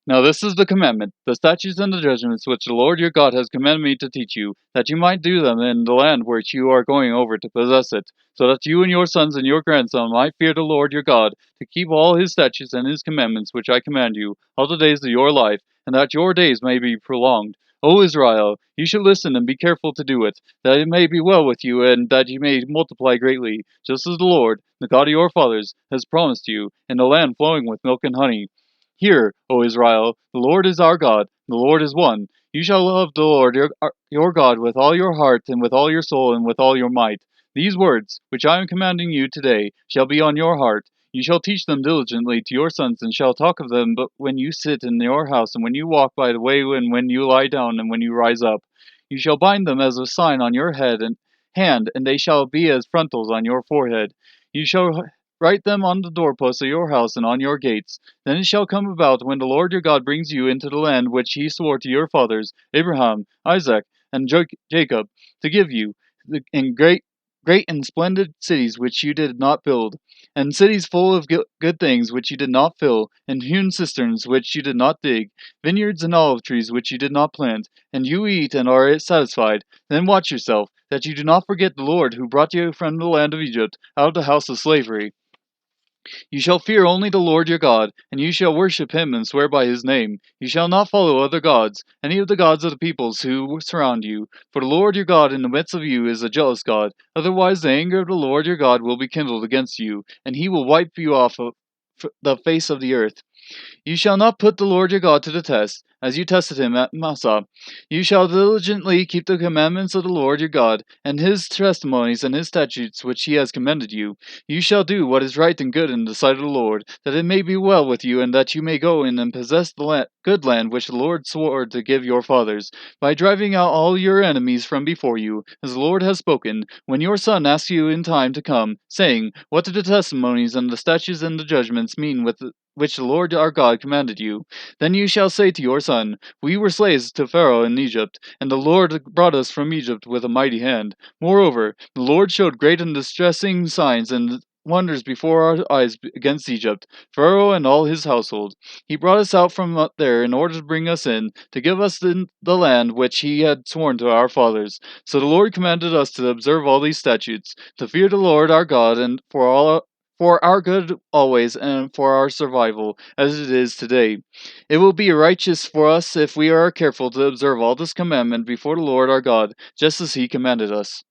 Now this is the commandment, the statutes and the judgments which the Lord your God has commanded me to teach you, that you might do them in the land which you are going over to possess it, so that you and your sons and your grandsons might fear the Lord your God, to keep all his statutes and his commandments which I command you, all the days of your life, and that your days may be prolonged. O Israel, you should listen and be careful to do it, that it may be well with you, and that you may multiply greatly, just as the Lord, the God of your fathers, has promised you, in a land flowing with milk and honey. Hear, O Israel, the Lord is our God, the Lord is one. You shall love the Lord your God with all your heart, and with all your soul, and with all your might. These words, which I am commanding you today, shall be on your heart. You shall teach them diligently to your sons, and shall talk of them but when you sit in your house, and when you walk by the way, and when you lie down, and when you rise up. You shall bind them as a sign on your head and hand, and they shall be as frontals on your forehead. You shall write them on the doorposts of your house and on your gates. Then it shall come about when the Lord your God brings you into the land which he swore to your fathers, Abraham, Isaac, and Jacob, to give you, in great and splendid cities which you did not build, and cities full of good things which you did not fill, and hewn cisterns which you did not dig, vineyards and olive trees which you did not plant, and you eat and are satisfied. Then watch yourself, that you do not forget the Lord who brought you from the land of Egypt, out of the house of slavery. You shall fear only the Lord your God, and you shall worship him and swear by his name. You shall not follow other gods, any of the gods of the peoples who surround you. For the Lord your God in the midst of you is a jealous God. Otherwise the anger of the Lord your God will be kindled against you, and he will wipe you off of the face of the earth. You shall not put the Lord your God to the test, as you tested him at Massah. You shall diligently keep the commandments of the Lord your God, and his testimonies and his statutes which he has commanded you. You shall do what is right and good in the sight of the Lord, that it may be well with you, and that you may go in and possess the good land which the Lord swore to give your fathers, by driving out all your enemies from before you, as the Lord has spoken, when your son asks you in time to come, saying, What do the testimonies and the statutes and the judgments mean which the Lord our God commanded you? Then you shall say to your son, We were slaves to Pharaoh in Egypt, and the Lord brought us from Egypt with a mighty hand. Moreover, the Lord showed great and distressing signs and wonders before our eyes against Egypt, Pharaoh and all his household. He brought us out from up there in order to bring us in, to give us the land which he had sworn to our fathers. So the Lord commanded us to observe all these statutes, to fear the Lord our God, and for our good always, and for our survival, as it is today. It will be righteous for us if we are careful to observe all this commandment before the Lord our God, just as he commanded us.